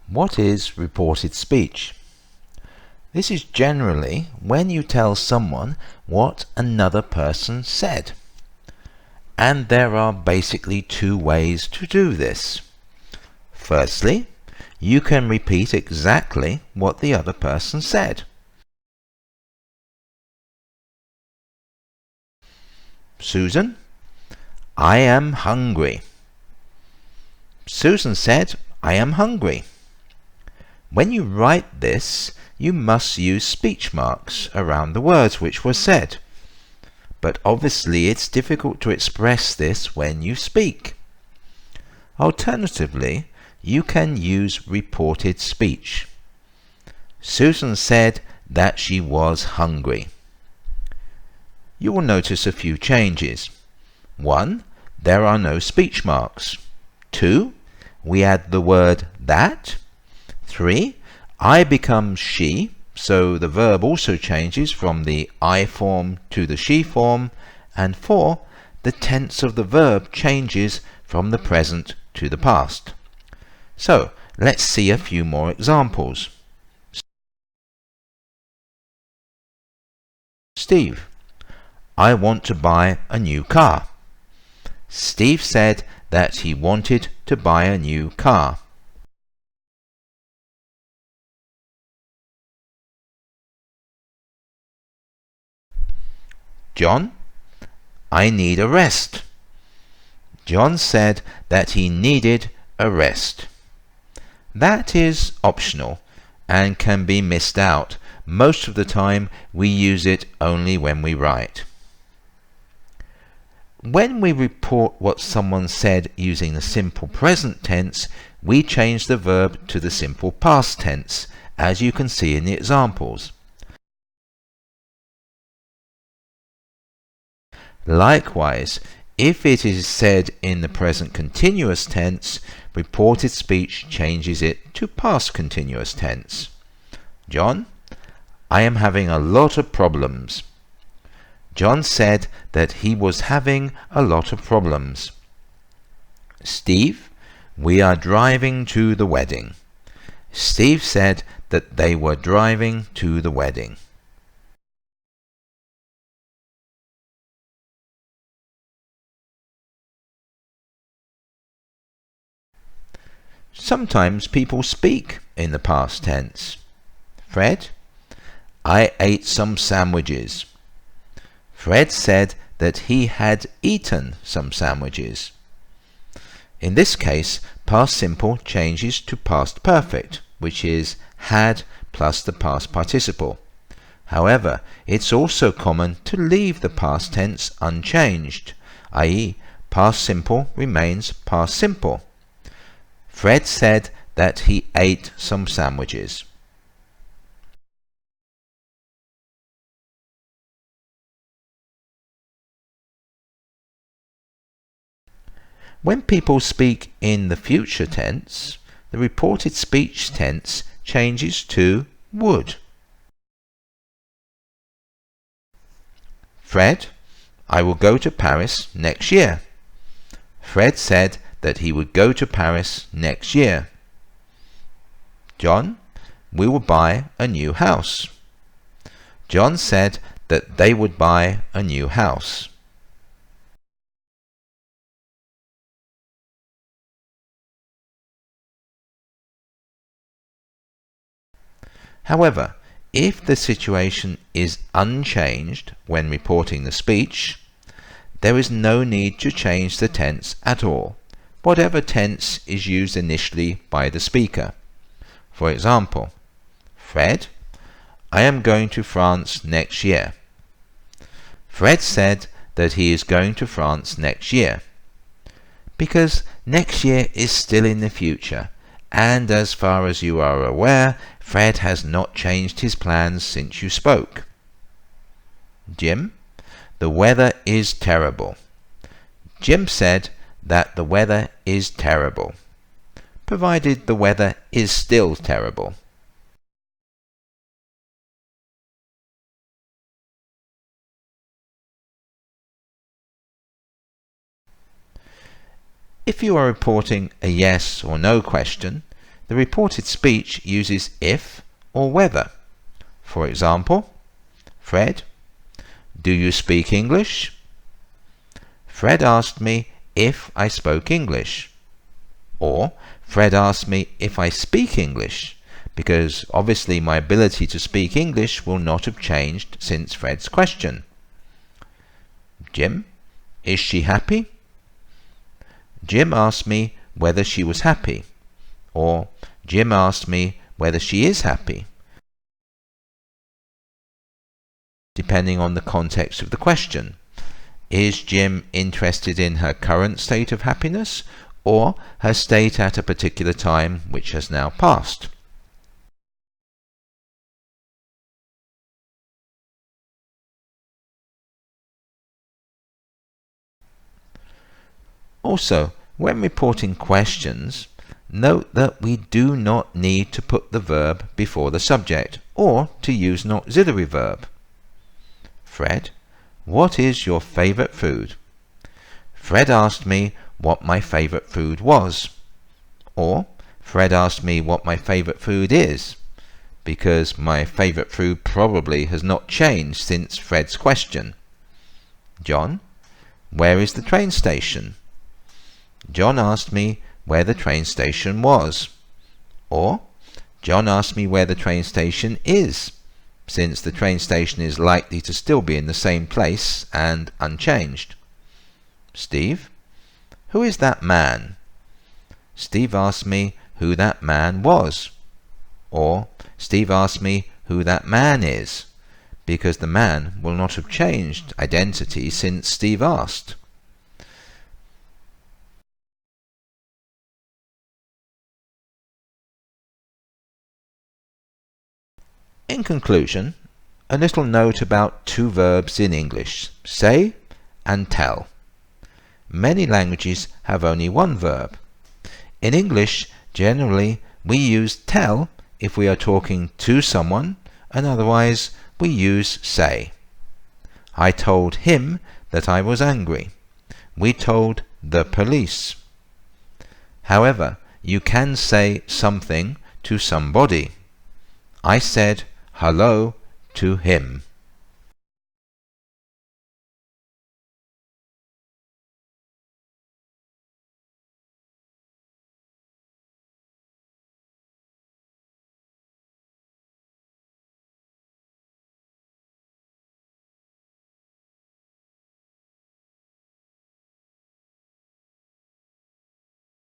What is reported speech? This is generally when you tell someone what another person said. And there are basically two ways to do this. Firstly, you can repeat exactly what the other person said. Susan, I am hungry. Susan said, I am hungry. When you write this, you must use speech marks around the words which were said. But obviously it's difficult to express this when you speak. Alternatively, you can use reported speech. Susan said that she was hungry. You will notice a few changes. 1. There are no speech marks. 2. We add the word that. 3. I becomes she, so the verb also changes from the I form to the she form. And 4. The tense of the verb changes from the present to the past. So, let's see a few more examples. Steve, I want to buy a new car. Steve said that he wanted to buy a new car. John, I need a rest. John said that he needed a rest. That is optional and can be missed out. Most of the time we use it only when we write. When we report what someone said using the simple present tense, we change the verb to the simple past tense, as you can see in the examples. Likewise, if it is said in the present continuous tense, reported speech changes it to past continuous tense. John, I am having a lot of problems. John said that he was having a lot of problems. Steve, we are driving to the wedding. Steve said that they were driving to the wedding. Sometimes people speak in the past tense. Fred, I ate some sandwiches. Fred said that he had eaten some sandwiches. In this case, past simple changes to past perfect, which is had plus the past participle. However, it's also common to leave the past tense unchanged, i.e., past simple remains past simple. Fred said that he ate some sandwiches. When people speak in the future tense, the reported speech tense changes to would. Fred, I will go to Paris next year. Fred said that he would go to Paris next year. John, we will buy a new house. John said that they would buy a new house. However, if the situation is unchanged when reporting the speech, there is no need to change the tense at all, whatever tense is used initially by the speaker. For example, Fred, I am going to France next year. Fred said that he is going to France next year. Because next year is still in the future, and as far as you are aware, Fred has not changed his plans since you spoke. Jim, the weather is terrible. Jim said that the weather is terrible, provided the weather is still terrible. If you are reporting a yes or no question, the reported speech uses if or whether. For example, Fred, do you speak English? Fred asked me if I spoke English. Or Fred asked me if I speak English, because obviously my ability to speak English will not have changed since Fred's question. Jim, is she happy? Jim asked me whether she was happy. Or Jim asked me whether she is happy, depending on the context of the question. Is Jim interested in her current state of happiness or her state at a particular time which has now passed? Also, when reporting questions, note that we do not need to put the verb before the subject or to use an auxiliary verb. Fred, what is your favourite food? Fred asked me what my favourite food was. Or Fred asked me what my favourite food is, because my favourite food probably has not changed since Fred's question. John, where is the train station? John asked me where the train station was. Or John asked me where the train station is, since the train station is likely to still be in the same place and unchanged. Steve, who is that man? Steve asked me who that man was. Or Steve asked me who that man is, because the man will not have changed identity since Steve asked. In conclusion, a little note about two verbs in English, say and tell. Many languages have only one verb. In English, generally, we use tell if we are talking to someone, and otherwise we use say. I told him that I was angry. We told the police. However, you can say something to somebody. I said hello to him.